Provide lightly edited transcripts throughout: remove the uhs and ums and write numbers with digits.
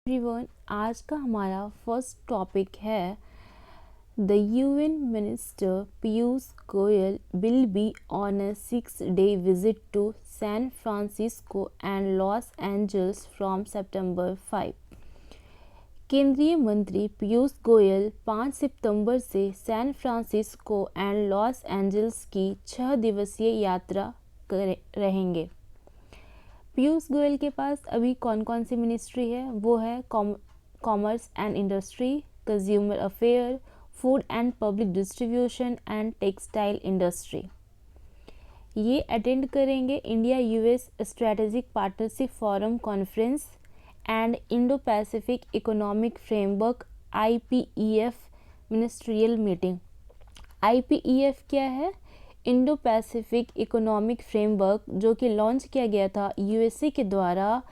Everyone, आज का हमारा फर्स्ट टॉपिक है the UN minister Piyush Goyal will be on a 6-day visit to San Francisco and Los Angeles from September 5। केंद्रीय मंत्री पीयूष गोयल 5 सितंबर से San Francisco and Los Angeles की 6 दिवसीय यात्रा रहेंगे। पीयूष गोयल के पास अभी कौन कौन सी मिनिस्ट्री है? वो है commerce and industry, consumer affair, food and public distribution and textile industry. ये अटेंड करेंगे India US strategic partnership forum conference and Indo Pacific economic framework IPEF ministerial meeting. IPEF क्या है? इंडो पैसिफिक इकोनॉमिक फ्रेमवर्क, जो कि launch किया गया था USA के द्वारा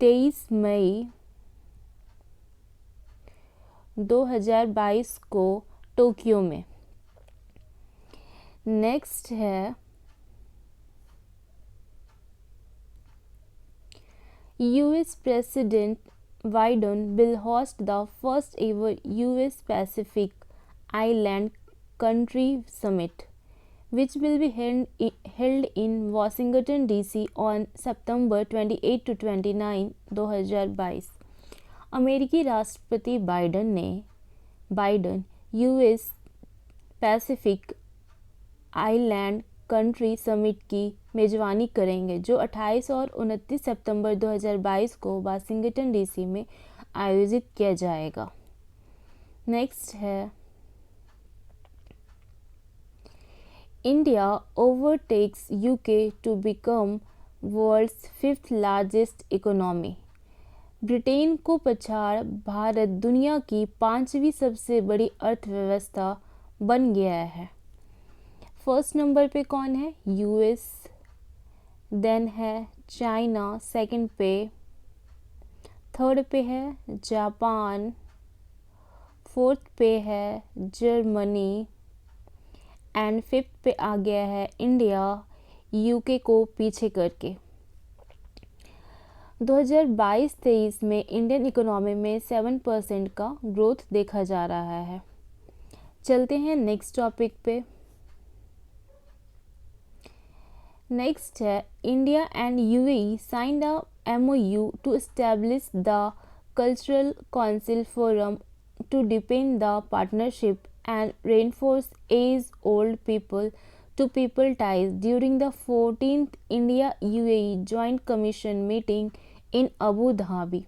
23 मई 2022 को टोक्यो में। नेक्स्ट है US president Biden will host the first ever US Pacific island country summit which will be held in Washington DC on September 28 to 29, 2022। अमेरिकी राष्ट्रपति Biden US Pacific island country summit की मेजबानी करेंगे, जो 28 और 29 सितंबर 2022 को वाशिंगटन DC में आयोजित किया जाएगा। नेक्स्ट है India overtakes UK to become world's 5th largest economy। Britain को पछाड़ भारत दुनिया की 5वीं सबसे बड़ी अर्थव्यवस्था बन गया है। फर्स्ट नंबर पे कौन है? US, देन है चाइना, सेकंड पे, थर्ड पे है जापान, फोर्थ पे है जर्मनी एंड फिफ्थ पे आ गया है इंडिया, UK को पीछे करके। 2022-23 में इंडियन इकोनॉमी में 7% का ग्रोथ देखा जा रहा है। चलते हैं नेक्स्ट टॉपिक पे। नेक्स्ट है India and UAE signed a MOU to establish the cultural council forum to deepen the partnership and reinforce age-old people-to-people ties during the 14th India-UAE Joint Commission meeting in Abu Dhabi।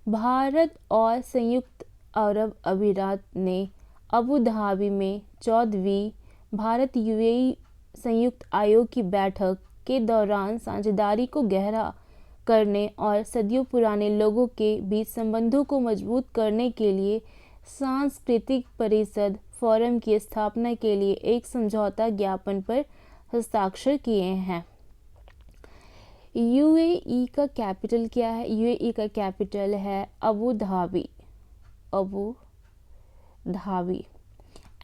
Bharat और संयुक्त अरब अमीरात ने Abu Dhabi में 14वीं Bharat UAE संयुक्त आयोग की बैठक के दौरान साझेदारी को गहरा करने और सदियों पुराने लोगों के बीच संबंधों को मजबूत करने के लिए सांस्कृतिक परिषद फोरम की स्थापना के लिए एक समझौता ज्ञापन पर हस्ताक्षर किए हैं। UAE का कैपिटल क्या है? UAE का कैपिटल है अबू धाबी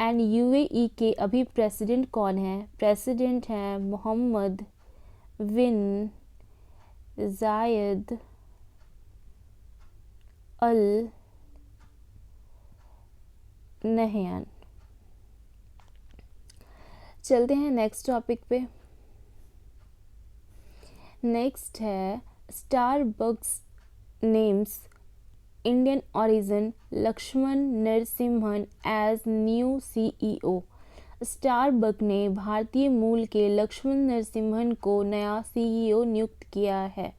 एंड UAE के अभी प्रेसिडेंट कौन है? प्रेसिडेंट हैं मोहम्मद बिन जायद अल नहयान। चलते हैं नेक्स्ट टॉपिक पे। नेक्स्ट है Starbucks names Indian origin Lakshman Narasimhan as new CEO। Starbuck ने भारतीय मूल के लक्ष्मण नरसिम्हन को नया CEO नियुक्त किया है।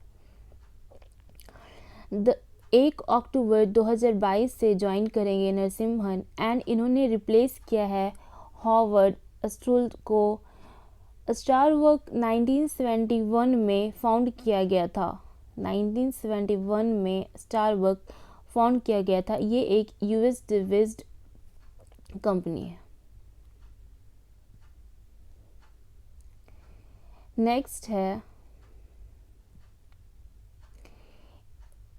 1 अक्टूबर 2022 से ज्वाइन करेंगे नरसिम्हन एंड इन्होंने रिप्लेस किया है हॉवर्ड स्ट्रूल को। स्टारबक 1971 में फाउंड किया गया था। 1971 में स्टारबक फाउंड किया गया था। ये एक US बेस्ड कंपनी है। नेक्स्ट है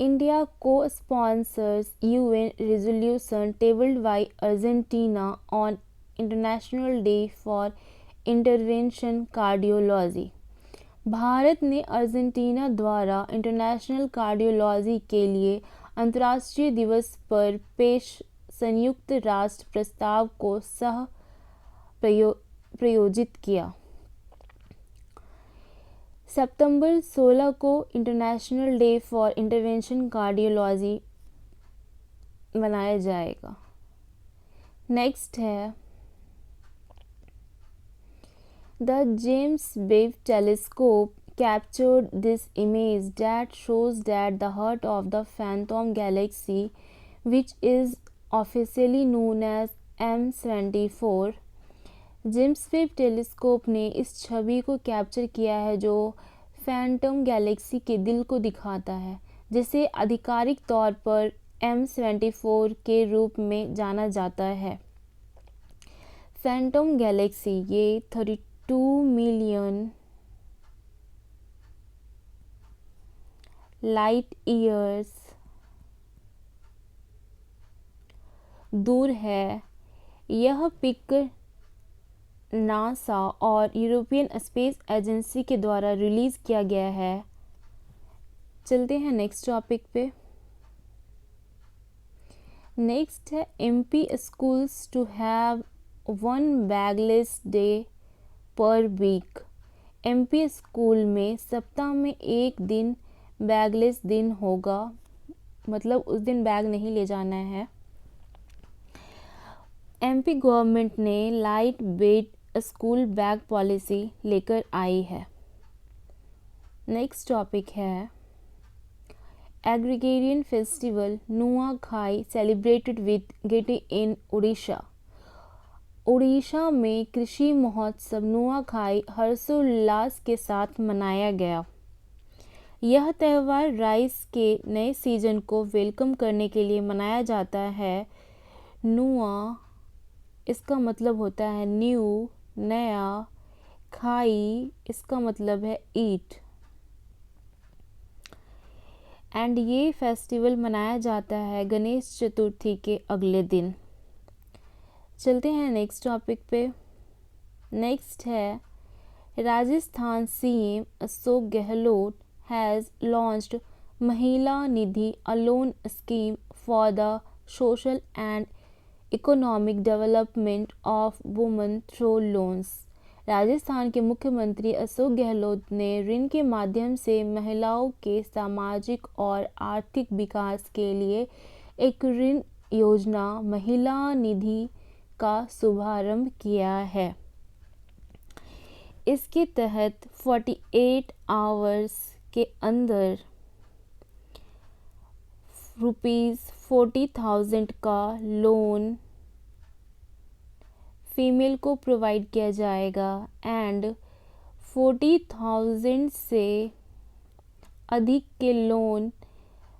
India co-sponsors UN resolution tabled by Argentina on International Day for Intervention Cardiology। Bharat ने अर्जेंटीना द्वारा इंटरनेशनल कार्डियोलॉजी के लिए अंतर्राष्ट्रीय दिवस पर पेश संयुक्त राष्ट्र प्रस्ताव को सह प्रयोजित किया। सितंबर 16 को international day for intervention cardiology मनाया जाएगा। नेक्स्ट है the James Webb telescope captured this image that shows that the heart of the phantom galaxy, which is officially known as M74, James Webb telescope ने इस छवि को capture किया है जो Phantom Galaxy के दिल को दिखाता है, जिसे आधिकारिक तौर पर M74 के रूप में जाना जाता है। फैंटम गैलेक्सी ये 32 मिलियन लाइट ईयर्स दूर है। यह पिक नासा और यूरोपियन स्पेस एजेंसी के द्वारा रिलीज़ किया गया है। चलते हैं नेक्स्ट टॉपिक पे। नेक्स्ट है MP schools to have 1 bagless day per week. MP school में सप्ताह में एक दिन बैगलेस दिन होगा, मतलब उस दिन बैग नहीं ले जाना है। एमपी गवर्नमेंट ने light weight school bag policy लेकर आई है। नेक्स्ट टॉपिक है agrarian festival Nuakhai celebrated with gaiety in Orissa. Orissa में कृषि महोत्सव नुआखाई हर्षोल्लास के साथ मनाया गया। यह त्यौहार राइस के नए सीजन को वेलकम करने के लिए मनाया जाता है। नुआ इसका मतलब होता है न्यू, नया। खाई इसका मतलब है ईट। एंड ये फेस्टिवल मनाया जाता है गणेश चतुर्थी के अगले दिन। चलते हैं नेक्स्ट टॉपिक पे। नेक्स्ट है Rajasthan CM Ashok Gehlot has launched Mahila Nidhi, a loan scheme for the social and economic development of women through loans। Rajasthan के मुख्यमंत्री अशोक गहलोत ने ऋण के माध्यम से महिलाओं के सामाजिक और आर्थिक विकास के लिए एक ऋण योजना महिला निधि का शुभारंभ किया है। इसके तहत 48 आवर्स के अंदर ₹40,000 का लोन फीमेल को प्रोवाइड किया जाएगा एंड 40,000 से अधिक के loan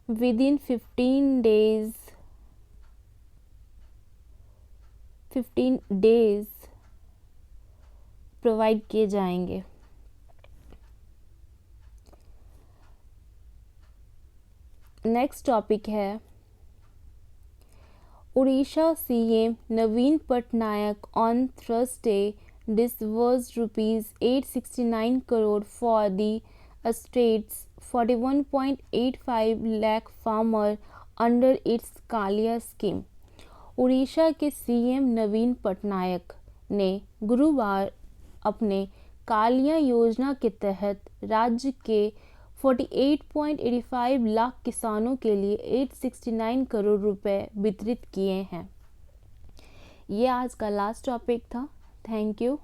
with in 15 days provide किए जाएंगे। नेक्स्ट टॉपिक है Orissa CM Naveen Patnaik on Thursday disbursed ₹869 crore for the state's 41.85 lakh farmer under its Kalia scheme. Orissa के सीएम नवीन पटनायक ने गुरुवार अपने कालिया योजना के तहत राज्य के 48.85 लाख किसानों के लिए 869 करोड़ रुपए वितरित किए हैं। ये आज का लास्ट टॉपिक था। Thank you.